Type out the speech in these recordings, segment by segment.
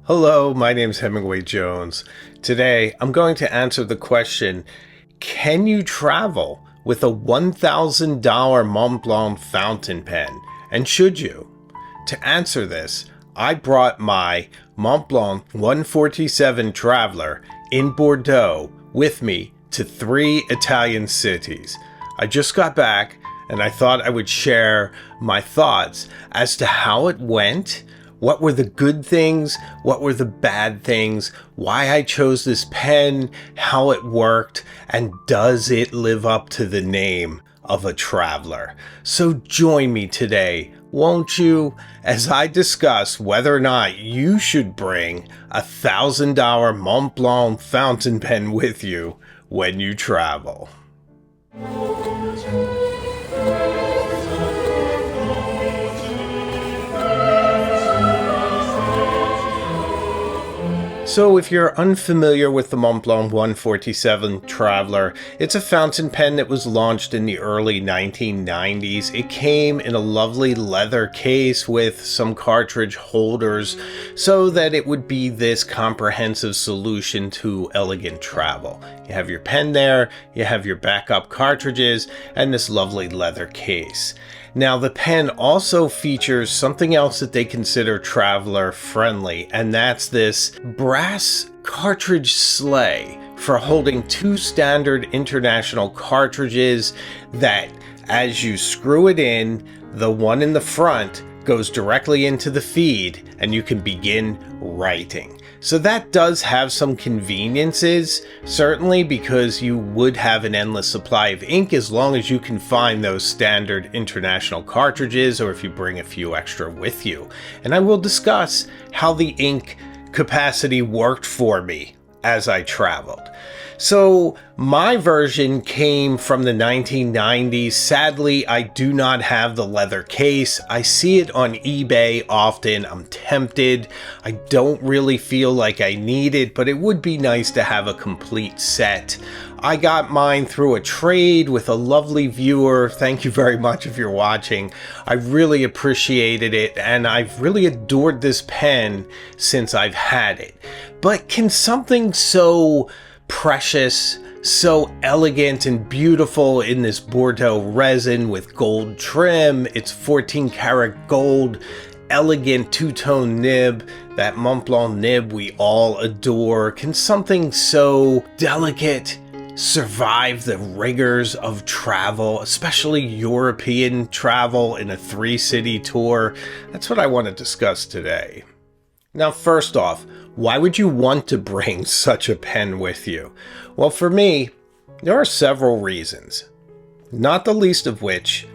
Hello, my name's Hemingway Jones. Today, I'm going to answer the question, can you travel with a $1,000 Montblanc fountain pen? And should you? To answer this, I brought my Montblanc 147 Traveler in Bordeaux with me to 3 Italian cities. I just got back and I thought I would share my thoughts as to how it went. What were the good things? What were the bad things? Why I chose this pen, how it worked, and does it live up to the name of a traveler? So join me today, won't you, as I discuss whether or not you should bring a $1,000 Montblanc fountain pen with you when you travel. So if you're unfamiliar with the Montblanc 147 Traveler, it's a fountain pen that was launched in the early 1990s. It came in a lovely leather case with some cartridge holders so that it would be this comprehensive solution to elegant travel. You have your pen there, you have your backup cartridges, and this lovely leather case. Now, the pen also features something else that they consider traveler friendly, and that's this brass cartridge sleigh for holding 2 standard international cartridges that, as you screw it in, the one in the front goes directly into the feed and you can begin writing. So that does have some conveniences, certainly, because you would have an endless supply of ink as long as you can find those standard international cartridges, or if you bring a few extra with you. And I will discuss how the ink capacity worked for me as I traveled. So my version came from the 1990s. Sadly, I do not have the leather case. I see it on eBay often. I'm tempted. I don't really feel like I need it, but it would be nice to have a complete set. I got mine through a trade with a lovely viewer. Thank you very much if you're watching. I really appreciated it, and I've really adored this pen since I've had it. But can something so precious, so elegant and beautiful in this Bordeaux resin with gold trim, it's 14 karat gold, elegant two-tone nib, that Montblanc nib we all adore, can something so delicate survive the rigors of travel, especially European travel in a 3-city tour? That's what I want to discuss today. Now, first off, why would you want to bring such a pen with you? Well, for me, there are several reasons, not the least of which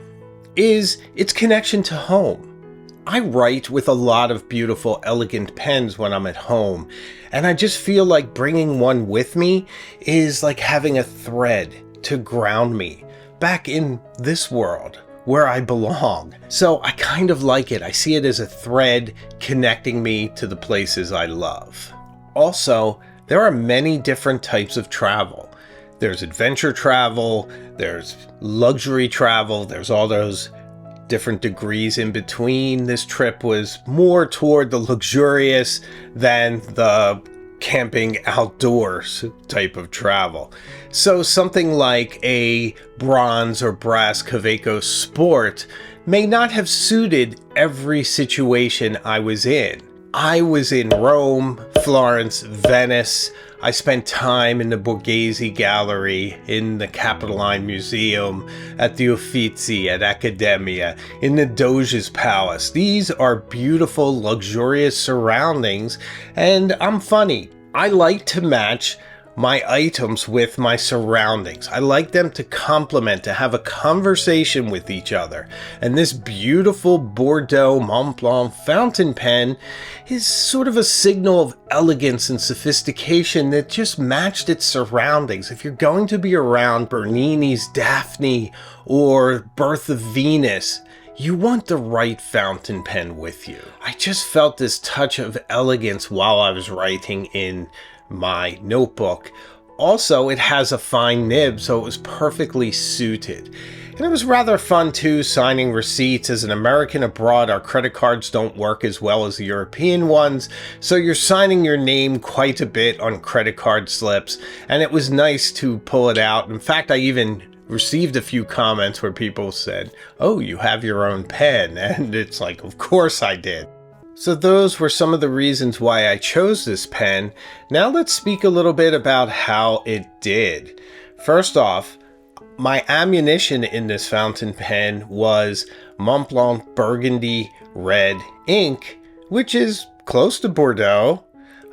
is its connection to home. I write with a lot of beautiful, elegant pens when I'm at home, and I just feel like bringing one with me is like having a thread to ground me back in this world where I belong. So I kind of like it. I see it as a thread connecting me to the places I love. Also, there are many different types of travel. There's adventure travel, there's luxury travel, there's all those different degrees in between. This trip was more toward the luxurious than the camping outdoors type of travel. So something like a bronze or brass Kaweco Sport may not have suited every situation I was in. I was in Rome, Florence, Venice. I spent time in the Borghese Gallery, in the Capitoline Museum, at the Uffizi, at Accademia, in the Doge's Palace. These are beautiful, luxurious surroundings, and I'm funny. I like to match my items with my surroundings. I like them to complement, to have a conversation with each other. And this beautiful Bordeaux Montblanc fountain pen is sort of a signal of elegance and sophistication that just matched its surroundings. If you're going to be around Bernini's Daphne or Birth of Venus, you want the right fountain pen with you. I just felt this touch of elegance while I was writing in my notebook. Also, it has a fine nib, so it was perfectly suited. And it was rather fun too, signing receipts. As an American abroad, our credit cards don't work as well as the European ones, so you're signing your name quite a bit on credit card slips, and it was nice to pull it out. In fact, I even received a few comments where people said, "Oh, you have your own pen," and it's like, of course I did. So those were some of the reasons why I chose this pen. Now let's speak a little bit about how it did. First off, my ammunition in this fountain pen was Montblanc Burgundy Red ink, which is close to Bordeaux.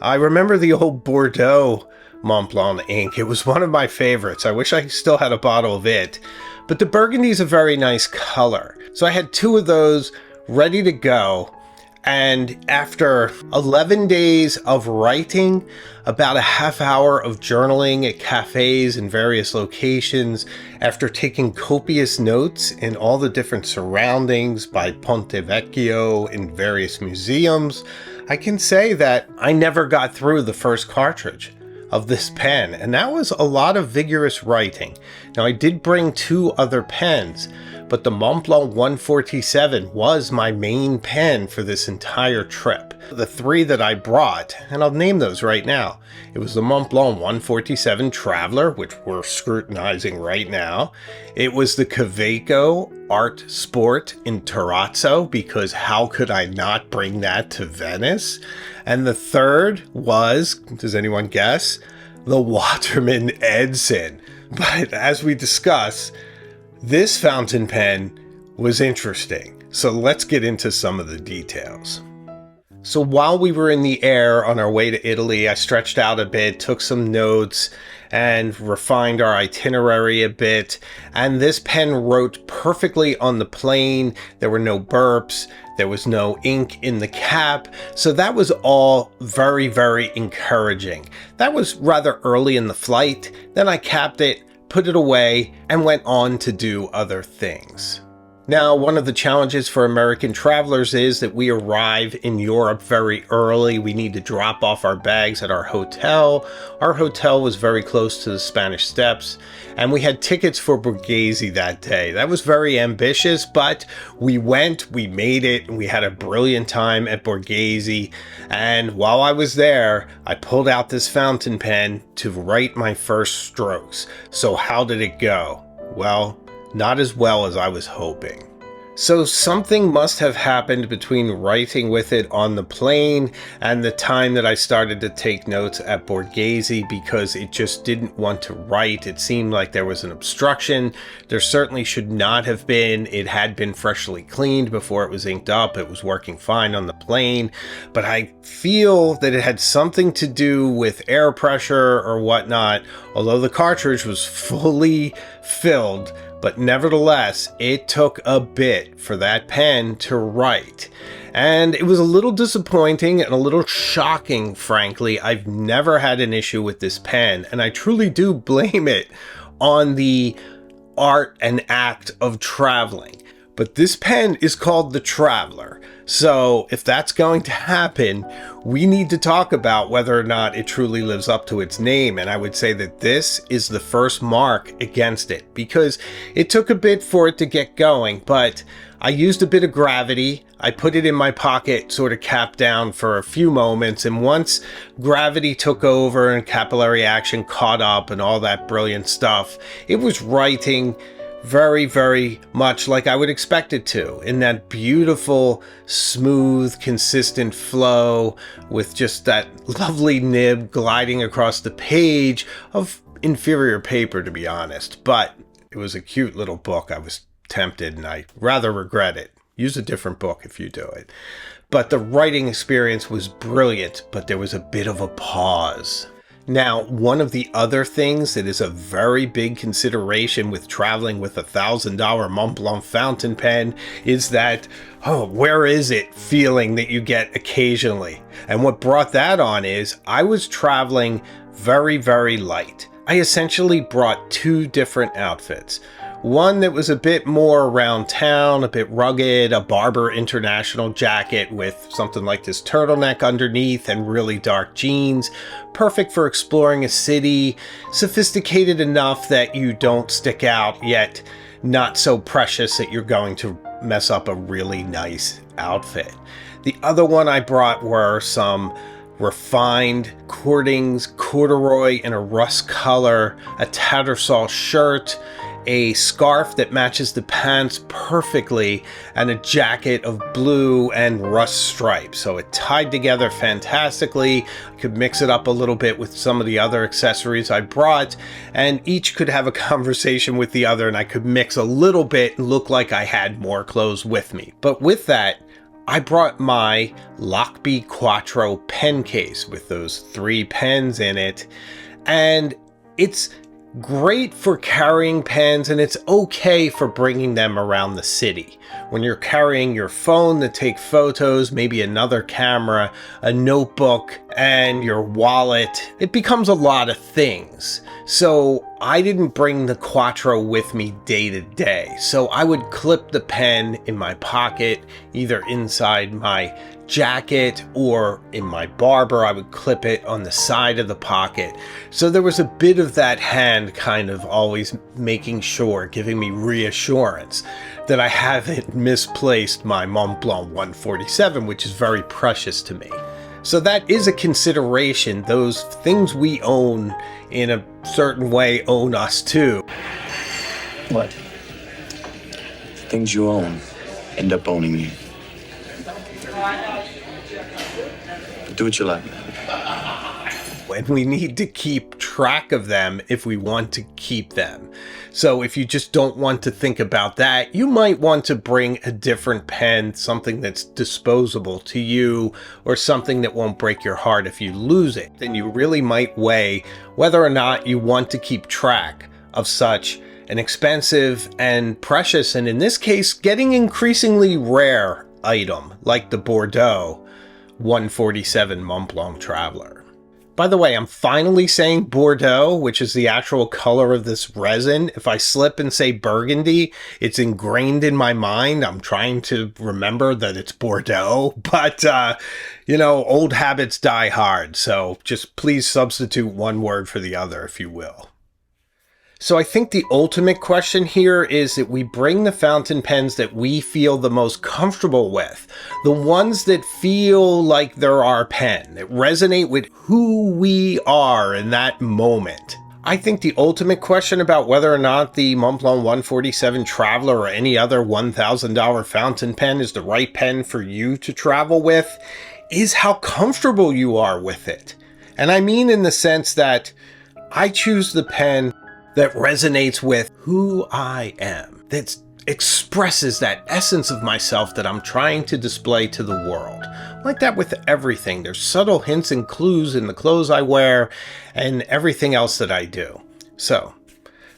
I remember the old Bordeaux Montblanc ink. It was one of my favorites. I wish I still had a bottle of it. But the Burgundy is a very nice color. So I had 2 of those ready to go. And after 11 days of writing, about a half hour of journaling at cafes in various locations, after taking copious notes in all the different surroundings by Ponte Vecchio in various museums, I can say that I never got through the first cartridge of this pen, and that was a lot of vigorous writing. Now, I did bring 2 other pens, but the Montblanc 147 was my main pen for this entire trip. The 3 that I brought, and I'll name those right now, it was the Montblanc 147 Traveler, which we're scrutinizing right now. It was the Kaweco Art Sport in Terrazzo, because how could I not bring that to Venice? And the 3rd was, does anyone guess? The Waterman Edson. But as we discuss, this fountain pen was interesting. So let's get into some of the details. So while we were in the air on our way to Italy, I stretched out a bit, took some notes, and refined our itinerary a bit. And this pen wrote perfectly on the plane. There were no burps. There was no ink in the cap. So that was all very, very encouraging. That was rather early in the flight. Then I capped it, put it away, and went on to do other things. Now, one of the challenges for American travelers is that we arrive in Europe very early. We need to drop off our bags at our hotel. Our hotel was very close to the Spanish Steps, and we had tickets for Borghese that day. That was very ambitious, but we went, we made it, and we had a brilliant time at Borghese. And while I was there, I pulled out this fountain pen to write my first strokes. So how did it go? Well, not as well as I was hoping. So something must have happened between writing with it on the plane and the time that I started to take notes at Borghese, because it just didn't want to write. It seemed like there was an obstruction. There certainly should not have been. It had been freshly cleaned before it was inked up. It was working fine on the plane, but I feel that it had something to do with air pressure or whatnot, although the cartridge was fully filled. But nevertheless, it took a bit for that pen to write. And it was a little disappointing and a little shocking, frankly. I've never had an issue with this pen, and I truly do blame it on the art and act of traveling. But this pen is called the Traveler. So if that's going to happen, we need to talk about whether or not it truly lives up to its name. And I would say that this is the first mark against it, because it took a bit for it to get going, but I used a bit of gravity. I put it in my pocket, sort of capped down for a few moments. And once gravity took over and capillary action caught up and all that brilliant stuff, it was writing very, very much like I would expect it to, in that beautiful, smooth, consistent flow with just that lovely nib gliding across the page of inferior paper, to be honest. But it was a cute little book. I was tempted, and I rather regret it. Use a different book if you do it. But the writing experience was brilliant, but there was a bit of a pause. Now, one of the other things that is a very big consideration with traveling with $1,000 Montblanc fountain pen is that, oh, where is it feeling that you get occasionally? And what brought that on is I was traveling very, very light. I essentially brought 2 different outfits. One that was a bit more around town, a bit rugged, a Barber International jacket with something like this turtleneck underneath and really dark jeans. Perfect for exploring a city, sophisticated enough that you don't stick out, yet not so precious that you're going to mess up a really nice outfit. The other one I brought were some refined cordings, corduroy in a rust color, a Tattersall shirt, a scarf that matches the pants perfectly, and a jacket of blue and rust stripes. So it tied together fantastically. I could mix it up a little bit with some of the other accessories I brought, and each could have a conversation with the other, and I could mix a little bit and look like I had more clothes with me. But with that, I brought my Lockbee Quattro pen case with those 3 pens in it, and it's great for carrying pens, and it's okay for bringing them around the city. When you're carrying your phone to take photos, maybe another camera, a notebook, and your wallet, it becomes a lot of things. So I didn't bring the Quattro with me day to day. So I would clip the pen in my pocket, either inside my jacket or in my barber. I would clip it on the side of the pocket. So there was a bit of that hand kind of always making sure, giving me reassurance that I haven't misplaced my Montblanc 147, which is very precious to me. So that is a consideration. Those things we own in a certain way own us too. What? Things you own end up owning you. Do what you like. And we need to keep track of them if we want to keep them. So if you just don't want to think about that, you might want to bring a different pen, something that's disposable to you, or something that won't break your heart if you lose it. Then you really might weigh whether or not you want to keep track of such an expensive and precious, and in this case, getting increasingly rare item like the Bordeaux 147 Montblanc Traveler. By the way, I'm finally saying Bordeaux, which is the actual color of this resin. If I slip and say burgundy, it's ingrained in my mind. I'm trying to remember that it's Bordeaux, but you know, old habits die hard. So just please substitute one word for the other, if you will. So I think the ultimate question here is that we bring the fountain pens that we feel the most comfortable with, the ones that feel like they're our pen, that resonate with who we are in that moment. I think the ultimate question about whether or not the Montblanc 147 Traveler or any other $1,000 fountain pen is the right pen for you to travel with is how comfortable you are with it. And I mean in the sense that I choose the pen that resonates with who I am, that expresses that essence of myself that I'm trying to display to the world. Like that with everything. There's subtle hints and clues in the clothes I wear and everything else that I do. So,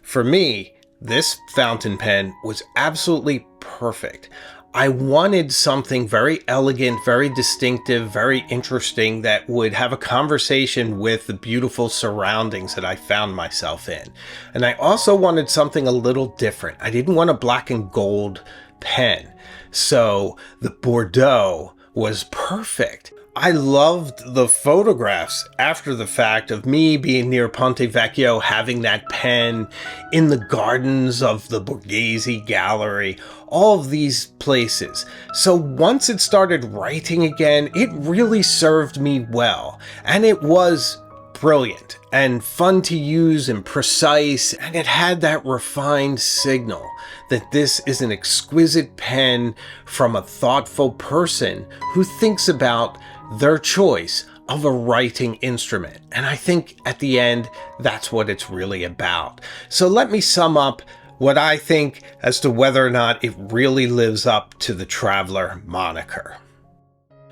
for me, this fountain pen was absolutely perfect. I wanted something very elegant, very distinctive, very interesting that would have a conversation with the beautiful surroundings that I found myself in. And I also wanted something a little different. I didn't want a black and gold pen. So the Bordeaux was perfect. I loved the photographs after the fact of me being near Ponte Vecchio, having that pen in the gardens of the Borghese Gallery, all of these places. So once it started writing again, it really served me well. And it was brilliant and fun to use and precise, and it had that refined signal that this is an exquisite pen from a thoughtful person who thinks about their choice of a writing instrument. And I think at the end, that's what it's really about. So let me sum up what I think as to whether or not it really lives up to the Traveler moniker.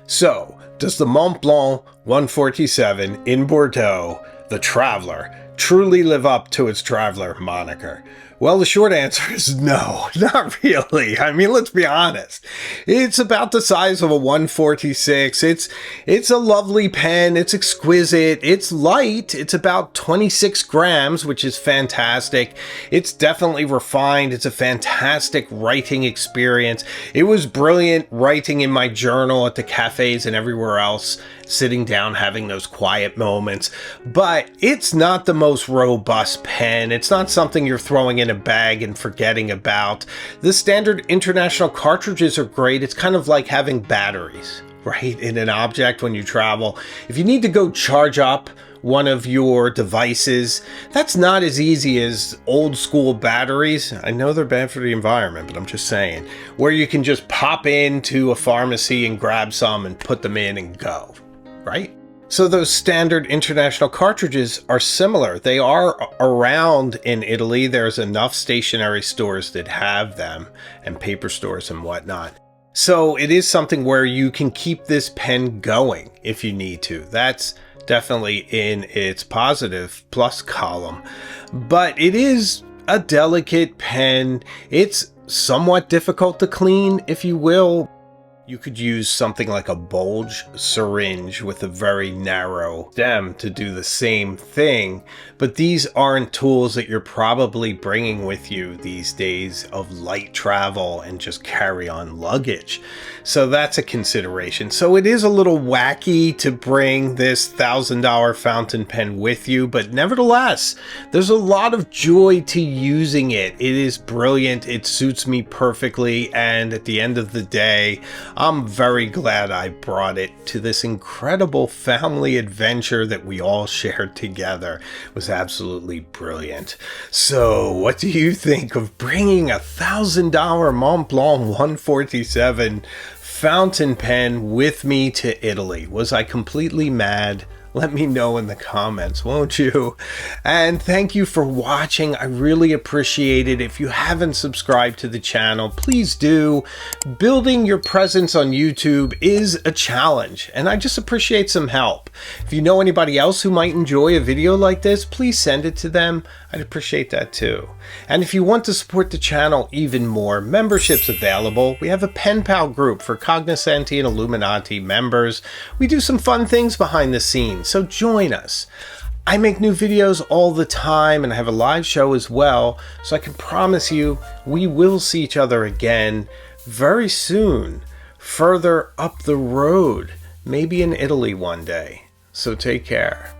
So, does the Montblanc 147 in Bordeaux, the Traveler, truly live up to its Traveler moniker? Well, the short answer is no, not really. I mean, let's be honest. It's about the size of a 146. It's a lovely pen. It's exquisite. It's light. It's about 26 grams, which is fantastic. It's definitely refined. It's a fantastic writing experience. It was brilliant writing in my journal at the cafes and everywhere else, sitting down, having those quiet moments. But it's not the most robust pen. It's not something you're throwing in in a bag and forgetting about. The standard international cartridges are great. It's kind of like having batteries, right, in an object when you travel. If you need to go charge up one of your devices, that's not as easy as old school batteries. I know they're bad for the environment, but I'm just saying, where you can just pop into a pharmacy and grab some and put them in and go, right? So those standard international cartridges are similar. They are around in Italy. There's enough stationery stores that have them, and paper stores and whatnot. So it is something where you can keep this pen going if you need to. That's definitely in its positive plus column. But it is a delicate pen. It's somewhat difficult to clean, if you will. You could use something like a bulge syringe with a very narrow stem to do the same thing, but these aren't tools that you're probably bringing with you these days of light travel and just carry-on luggage. So that's a consideration. So it is a little wacky to bring this $1,000 fountain pen with you, but nevertheless, there's a lot of joy to using it. It is brilliant. It suits me perfectly, and at the end of the day, I'm very glad I brought it to this incredible family adventure that we all shared together. It was absolutely brilliant. So what do you think of bringing a $1,000 Montblanc 147 fountain pen with me to Italy? Was I completely mad? Let me know in the comments, won't you? And thank you for watching. I really appreciate it. If you haven't subscribed to the channel, please do. Building your presence on YouTube is a challenge, and I just appreciate some help. If you know anybody else who might enjoy a video like this, please send it to them. I'd appreciate that too. And if you want to support the channel even more, membership's available. We have a pen pal group for Cognoscenti and Illuminati members. We do some fun things behind the scenes, so join us. I make new videos all the time, and I have a live show as well, so I can promise you we will see each other again very soon, further up the road, maybe in Italy one day. So take care.